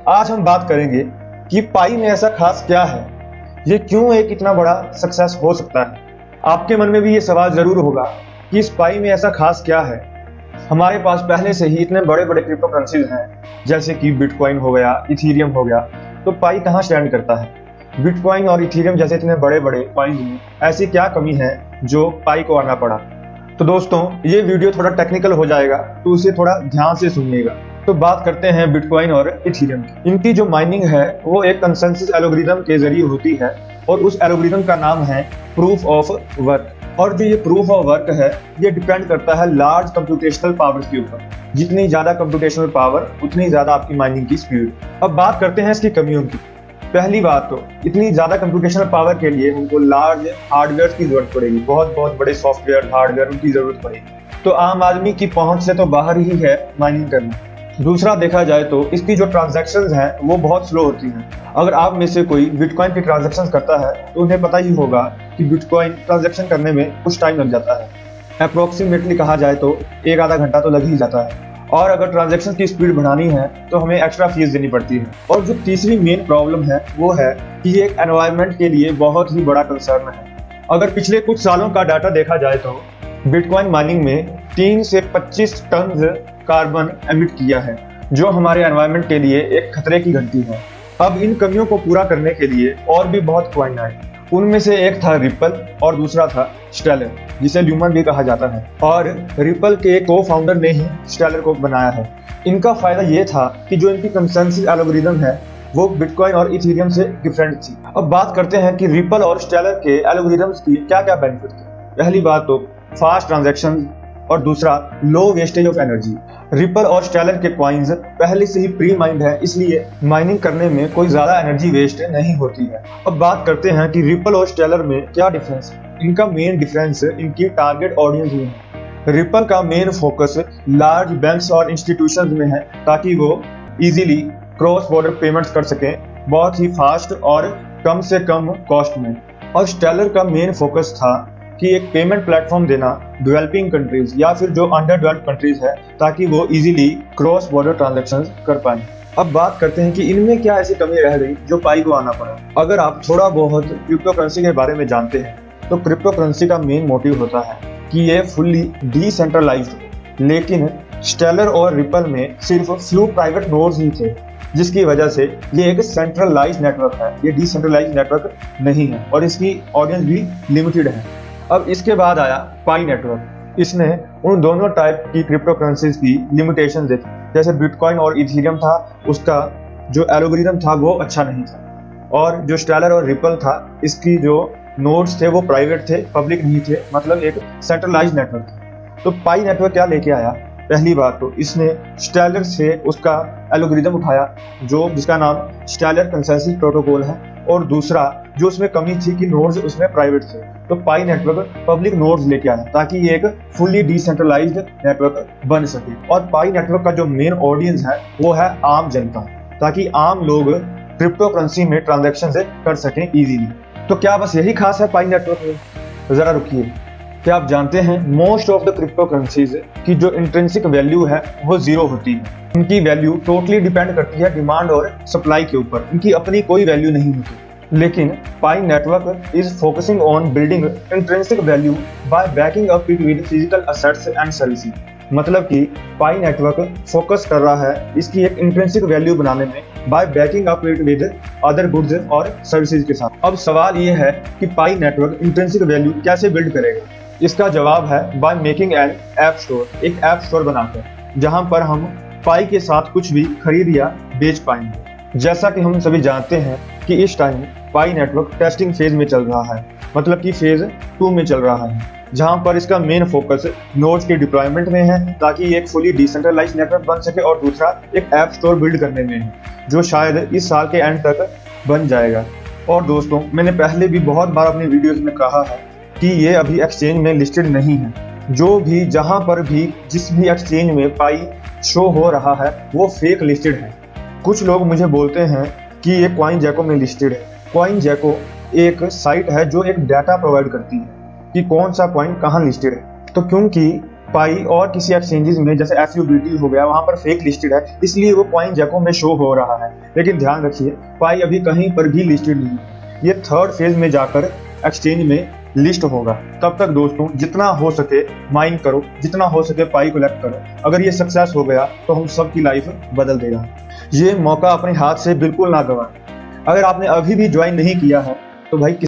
आज हम बात करेंगे कि पाई में ऐसा खास क्या है, ये क्यों एक इतना बड़ा सक्सेस हो सकता है। आपके मन में भी ये सवाल जरूर होगा कि इस पाई में ऐसा खास क्या है। हमारे पास पहले से ही इतने बड़े बड़े क्रिप्टो करेंसीज हैं, जैसे कि बिटकॉइन हो गया, इथीरियम हो गया, तो पाई कहाँ स्टैंड करता है। बिटकॉइन और इथीरियम जैसे इतने बड़े बड़े कॉइन्स में ऐसी क्या कमी है जो पाई को आना पड़ा। तो दोस्तों, ये वीडियो थोड़ा टेक्निकल हो जाएगा, तो उसे थोड़ा ध्यान से सुनिएगा। तो बात करते हैं बिटकॉइन और इथीरियम की। इनकी जो माइनिंग है वो एक कंसेंसस एल्गोरिथम के जरिए होती है और उस एल्गोरिथम का नाम है प्रूफ ऑफ वर्क। और जो ये प्रूफ ऑफ वर्क है ये डिपेंड करता है लार्ज कंप्यूटेशनल पावर के ऊपर। जितनी ज्यादा कंप्यूटेशनल पावर उतनी ज्यादा आपकी माइनिंग की स्पीड। अब बात करते हैं इसकी कमियों की। पहली बात तो इतनी ज्यादा कंप्यूटेशनल पावर के लिए हमको लार्ज हार्डवेयर की जरूरत पड़ेगी, बहुत बड़े सॉफ्टवेयर हार्डवेयर उनकी जरूरत पड़ेगी। तो आम आदमी की पहुंच से तो बाहर ही है माइनिंग करना। दूसरा देखा जाए तो इसकी जो ट्रांजैक्शंस हैं वो बहुत स्लो होती हैं। अगर आप में से कोई बिटकॉइन की ट्रांजैक्शंस करता है तो उन्हें पता ही होगा कि बिटकॉइन ट्रांजैक्शन करने में कुछ टाइम लग जाता है। अप्रोक्सीमेटली कहा जाए तो एक आधा घंटा तो लग ही जाता है। और अगर ट्रांजैक्शन की स्पीड बढ़ानी है तो हमें एक्स्ट्रा फीस देनी पड़ती है। और जो तीसरी मेन प्रॉब्लम है वो है कि ये एक एनवायरनमेंट के लिए बहुत ही बड़ा कंसर्न है। अगर पिछले कुछ सालों का डाटा देखा जाए तो बिटकॉइन माइनिंग में 3 से 25 टन कार्बन एमिट किया है, जो हमारे एनवायरनमेंट के लिए एक खतरे की घंटी है। अब इन कमियों को पूरा करने के लिए और भी बहुत कॉइन आए। उनमें से एक था रिपल और दूसरा था स्टेलर, जिसे ल्यूमन भी कहा जाता है। और रिपल के को फाउंडर ने ही स्टेलर को बनाया है। इनका फायदा ये था कि जो इनकी कंसेंसस एल्गोरिथम है वो बिटकॉइन और इथीरियम से डिफरेंट थी। अब बात करते हैं कि रिपल और स्टेलर के एल्गोरिथम्स की क्या क्या बेनिफिट थे। पहली बात तो फास्ट ट्रांजैक्शन और दूसरा लो वेस्टेज ऑफ एनर्जी। रिपल और स्टेलर के कॉइन्स पहले से ही प्री माइंड है, इसलिए माइनिंग करने में कोई ज्यादा एनर्जी वेस्ट नहीं होती है। अब बात करते हैं कि रिपल और स्टेलर में क्या डिफरेंस है। इनका मेन डिफरेंस इनकी टारगेट ऑडियंस में है। रिपल का मेन फोकस लार्ज बैंक्स और इंस्टीट्यूशंस में है, ताकि वो इजीली क्रॉस बॉर्डर पेमेंट्स कर सकें बहुत ही फास्ट और कम से कम कॉस्ट में। और स्टेलर का मेन फोकस था कि एक पेमेंट प्लेटफॉर्म देना डेवलपिंग कंट्रीज या फिर जो अंडर डेवलप्ड कंट्रीज है, ताकि वो इजीली क्रॉस बॉर्डर ट्रांजैक्शंस कर पाए। अब बात करते हैं कि इनमें क्या ऐसी कमी रह गई जो पाई को आना पड़ा। अगर आप थोड़ा बहुत क्रिप्टो करेंसी के बारे में जानते हैं तो क्रिप्टो करेंसी का मेन मोटिव होता है कि ये फुल्ली डिसेंट्रलाइज्ड हो। लेकिन स्टेलर और रिपल में सिर्फ फ्यू प्राइवेट नोड्स ही थे, जिसकी वजह से ये एक सेंट्रलाइज्ड नेटवर्क है, ये डिसेंट्रलाइज्ड नेटवर्क नहीं है और इसकी ऑडियंस भी लिमिटेड है। अब इसके बाद आया पाई नेटवर्क। इसने उन दोनों टाइप की क्रिप्टो करेंसीज की लिमिटेशन देखी। जैसे बिटकॉइन और इथीरियम था, उसका जो एल्गोरिथम था वो अच्छा नहीं था। और जो स्टेलर और रिपल था, इसकी जो नोड्स थे वो प्राइवेट थे, पब्लिक नहीं थे, मतलब एक सेंट्रलाइज्ड नेटवर्क था। तो पाई नेटवर्क क्या लेके आया। पहली बात तो इसने स्टेलर से उसका एल्गोरिथम उठाया, जिसका नाम स्टेलर कंसेंसस प्रोटोकॉल है। और दूसरा जो उसमें कमी थी कि नोड्स उसमें प्राइवेट थे, तो पाई नेटवर्क पब्लिक नोड्स लेके आया ताकि ये एक फुली डिसेंट्रलाइज्ड नेटवर्क बन सके। और पाई नेटवर्क का जो मेन ऑडियंस है वो है आम जनता, ताकि आम लोग क्रिप्टो करेंसी में ट्रांजैक्शन कर सकें इजीली। तो क्या बस यही खास है पाई नेटवर्क में? जरा रुकिए, क्या आप जानते हैं most of the crypto currencies की जो इंट्रिंसिक वैल्यू है वो जीरो होती है। इनकी वैल्यू टोटली डिपेंड करती है डिमांड और सप्लाई के ऊपर, इनकी अपनी कोई वैल्यू नहीं होती। लेकिन Pi network is focusing on building intrinsic value by backing up it with physical assets and services. मतलब कि पाई नेटवर्क फोकस कर रहा है इसकी एक इंट्रिंसिक वैल्यू बनाने में by backing up it with other goods और सर्विसेज के साथ। अब सवाल ये है कि पाई नेटवर्क इंट्रिंसिक वैल्यू कैसे बिल्ड करेगा। इसका जवाब है by making an app store, एक ऐप स्टोर बनाकर, जहां पर हम पाई के साथ कुछ भी खरीद या बेच पाएंगे। जैसा कि हम सभी जानते हैं कि इस टाइम पाई नेटवर्क टेस्टिंग फेज में चल रहा है, मतलब कि फेज 2 में चल रहा है, जहां पर इसका मेन फोकस नोड्स के डिप्लॉयमेंट में है ताकि ये एक फुली डिसेंट्रलाइज्ड नेटवर्क बन सके, और दूसरा एक ऐप स्टोर बिल्ड करने में है, जो शायद इस साल के एंड तक बन जाएगा। और दोस्तों, मैंने पहले भी बहुत बार अपनी वीडियोस में कहा है कि ये अभी एक्सचेंज में लिस्टेड नहीं है। जो भी जहां पर भी जिस भी एक्सचेंज में पाई शो हो रहा है वो फेक लिस्टेड है। कुछ लोग मुझे बोलते हैं कि ये कॉइनजैको में लिस्टेड है। कॉइनजैको एक साइट है जो एक डाटा प्रोवाइड करती है कि कौन सा कॉइन कहाँ लिस्टेड है। तो क्योंकि पाई और किसी एक्सचेंजेस में जैसे SUBT हो गया, वहां पर फेक लिस्टेड है, इसलिए वो CoinGecko में शो हो रहा है। लेकिन ध्यान रखिए, पाई अभी कहीं पर भी लिस्टेड नहीं है, ये थर्ड फेज में जाकर एक्सचेंज में लिस्ट होगा। तब तक दोस्तों जितना हो सके माइन करो, जितना हो सके पाई कलेक्ट करो। अगर ये सक्सेस हो गया तो हम सबकी लाइफ बदल देगा। ये मौका अपने हाथ से बिल्कुल ना गवाएं। अगर आपने अभी भी ज्वाइन नहीं किया है तो भाई